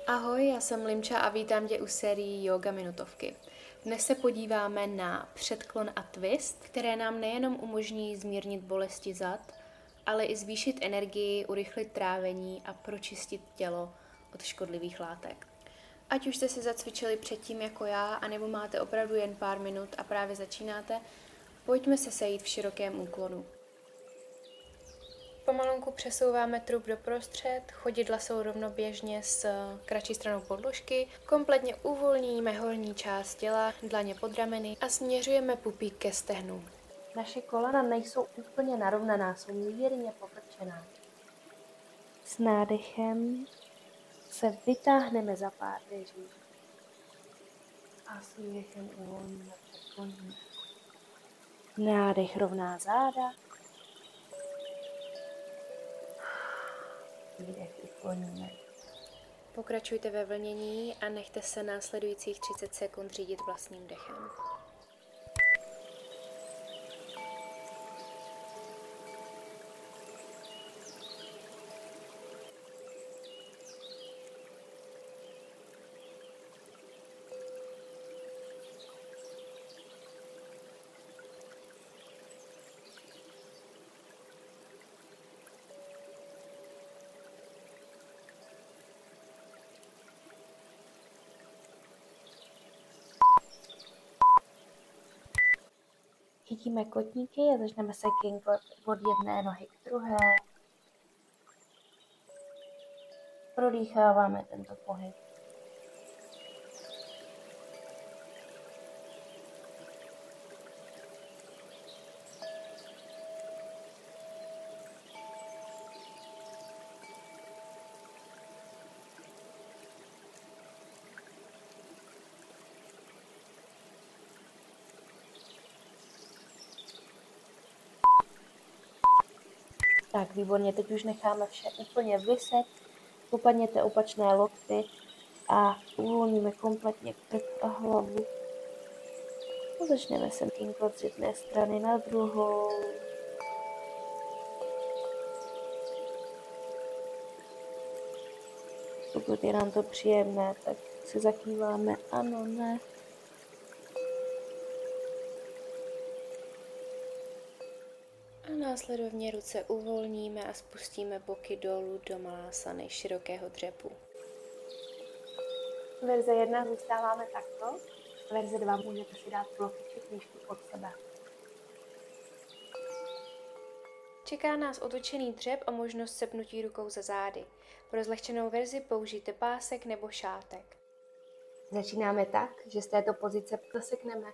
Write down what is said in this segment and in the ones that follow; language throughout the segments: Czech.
Ahoj, já jsem Limča a vítám tě u sérii Yoga minutovky. Dnes se podíváme na předklon a twist, které nám nejenom umožní zmírnit bolesti zad, ale i zvýšit energii, urychlit trávení a pročistit tělo od škodlivých látek. Ať už jste si zacvičili předtím jako já, anebo máte opravdu jen pár minut a právě začínáte, pojďme se sejít v širokém úklonu. Pomalonku přesouváme trup doprostřed, chodidla jsou rovnoběžně s kratší stranou podložky, kompletně uvolníme horní část těla, dlaně pod rameny a směřujeme pupík ke stehnu. Naše kolena nejsou úplně narovnaná, jsou mírně pokrčená. S nádechem se vytáhneme za páteří a s výdechem uvolníme, předkloníme. Nádech rovná záda, výdech ukloníme. Pokračujte ve vlnění a nechte se následujících 30 sekund řídit vlastním dechem. Chytíme kotníky a začneme se kinklat od jedné nohy k druhé. Prodýcháváme tento pohyb. Tak, výborně, teď už necháme vše úplně vyset, popadněte opačné lokty a uvolníme kompletně krk a hlavu. A začneme se kinklat z jedné strany na druhou. Pokud je nám to příjemné, tak si zakýváme ano, ne. A následovně ruce uvolníme a spustíme boky dolů do malásany širokého dřepu. Verze 1 zůstáváme takto, verze 2 můžete si dát bloky či knížky pod sebe. Čeká nás otočený dřep a možnost sepnutí rukou za zády. Pro zlehčenou verzi použijte pásek nebo šátek. Začínáme tak, že z této pozice zasekneme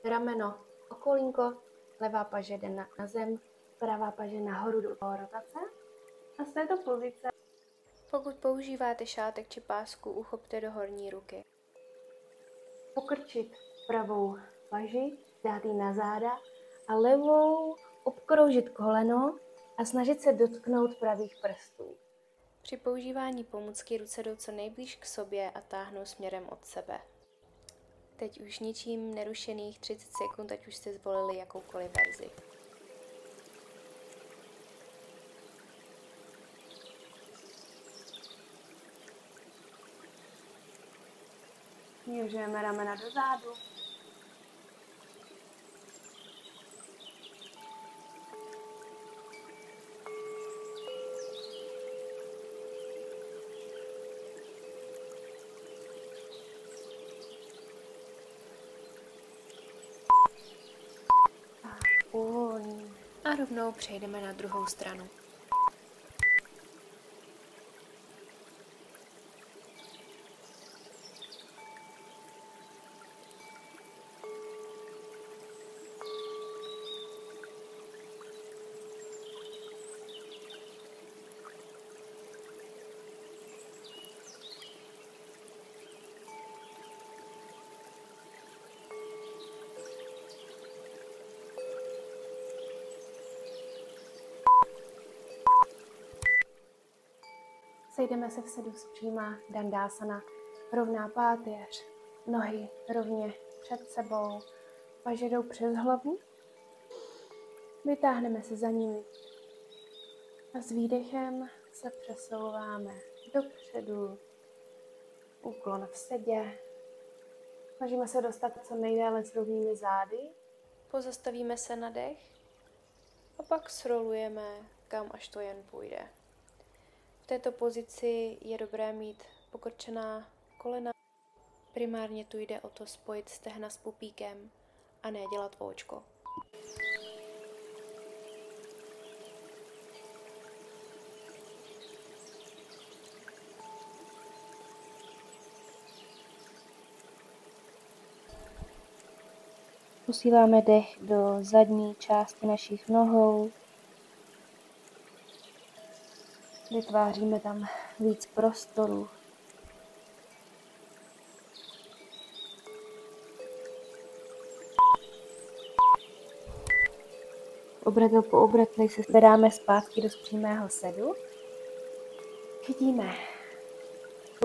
rameno o kolínko, levá paže jde na zem, pravá paže nahoru do rotace a z této pozice Pokud používáte šátek či pásku, uchopte do horní ruky. pokrčit pravou paži, dát ji na záda a levou obkroužit koleno a snažit se dotknout pravých prstů. Při používání pomůcky ruce jdou co nejblíž k sobě a táhnou směrem od sebe. Teď už ničím nerušených 30 sekund, ať už jste zvolili jakoukoliv verzi. Směřujeme ramena do zádu. A uvolníme. A rovnou přejdeme na druhou stranu. Sejdeme se v sedu zpříma, dandásana, rovná páteř, nohy rovně před sebou, paže jdou přes hlavu, vytáhneme se za nimi a s výdechem se přesouváme dopředu Úklon v sedě. Snažíme se dostat co nejdéle s rovnými zády. Pozastavíme se na dech a pak srolujeme, kam až to jen půjde. V této pozici je dobré mít pokrčená kolena. Primárně tu jde o to spojit stehna s pupíkem a ne dělat óčko. Posíláme dech do zadní části našich nohou. Vytváříme tam víc prostoru. Obratel po obratli se zvedáme zpátky do přímého sedu. Chytíme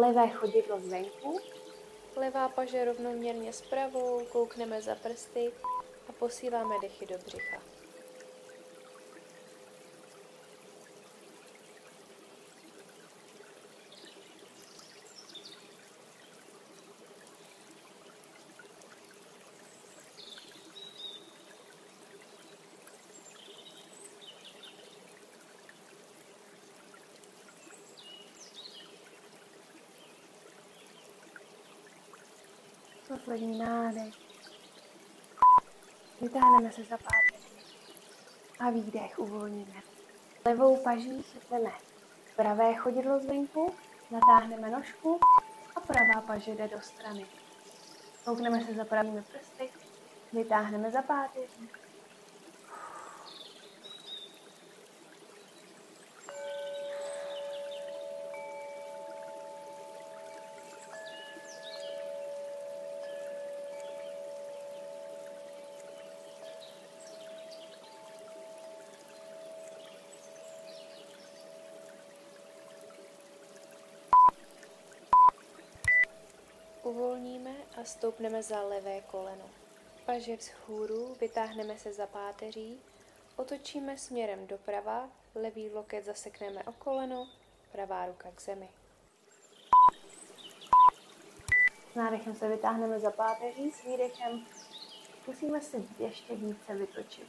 levé chodidlo zvenku. Levá paže rovnoměrně s pravou, koukneme za prsty a posíláme dechy do břicha. Poslední nádech. Vytáhneme se za páteří. A výdech uvolníme. Levou paží chytneme pravé chodidlo zvenku, natáhneme nožku a pravá paže jde do strany. Koukneme se za pravými prsty, vytáhneme za páteří. Uvolníme a stoupneme za levé koleno. Paže vzhůru, vytáhneme se za páteří, otočíme směrem doprava, levý loket zasekneme o koleno, pravá ruka k zemi. S nádechem se vytáhneme za páteří, s výdechem musíme se ještě více vytočit.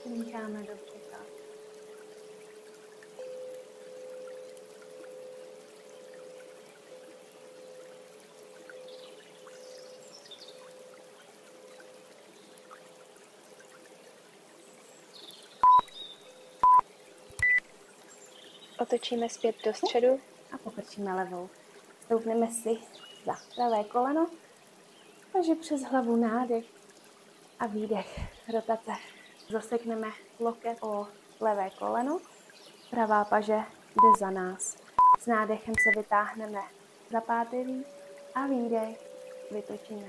Dýcháme do břicha. Otočíme zpět do středu A pokrčíme levou. Stoupneme si za pravé koleno, takže přes hlavu nádech a výdech. Rotace. Zasekneme loket o levé koleno, pravá paže jde za nás. S nádechem se vytáhneme za páteří a výdech vytočíme.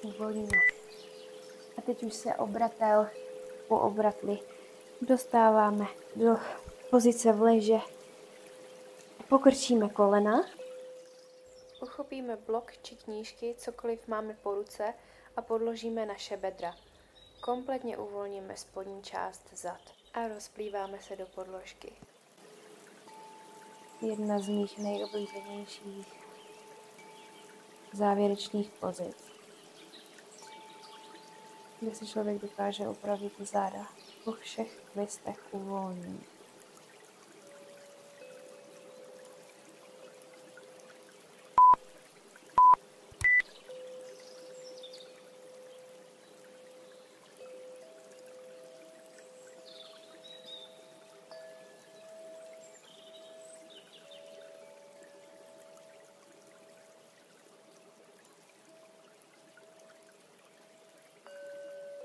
Uvolníme. A teď už se obratel po obratli dostáváme do pozice v leže. Pokrčíme kolena. uchopíme blok či knížky, cokoliv máme po ruce a podložíme naše bedra. Kompletně uvolníme spodní část zad a rozplýváme se do podložky. Jedna z mých nejoblíbenějších závěrečných pozic, kde si člověk dokáže upravit záda po všech twistech uvolní.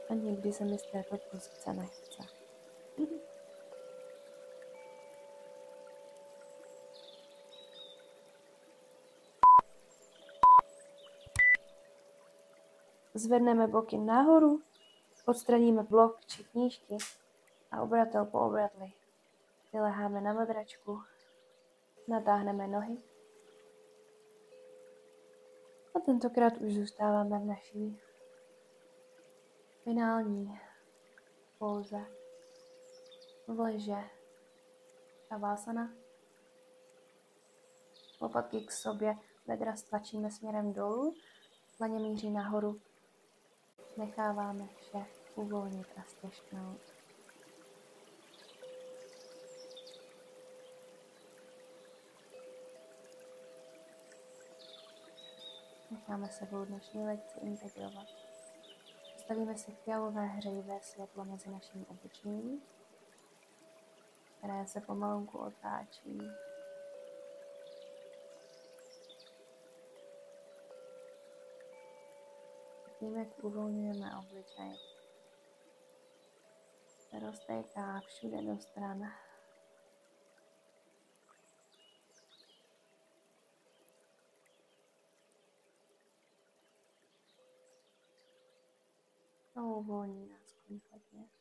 A někdy se mi z této pozice nechce. Zvedneme boky nahoru, odstraníme blok či knížky a obratel po obratli. Vyleháme na madračku, natáhneme nohy a tentokrát už zůstáváme v naší finální póze v leže šavásana. Lopatky k sobě, bedra stlačíme směrem dolů, dlaně míří nahoru. Necháváme vše uvolnit a stěžknout. Necháme sebou dnešní lekci integrovat. Stavíme si fialové hřejivé světlo mezi naším obličejem, které se pomalunku otáčí. Tím, jak uvolňujeme obličej, se roztéká všude do stran. To uvolní nás kompletně.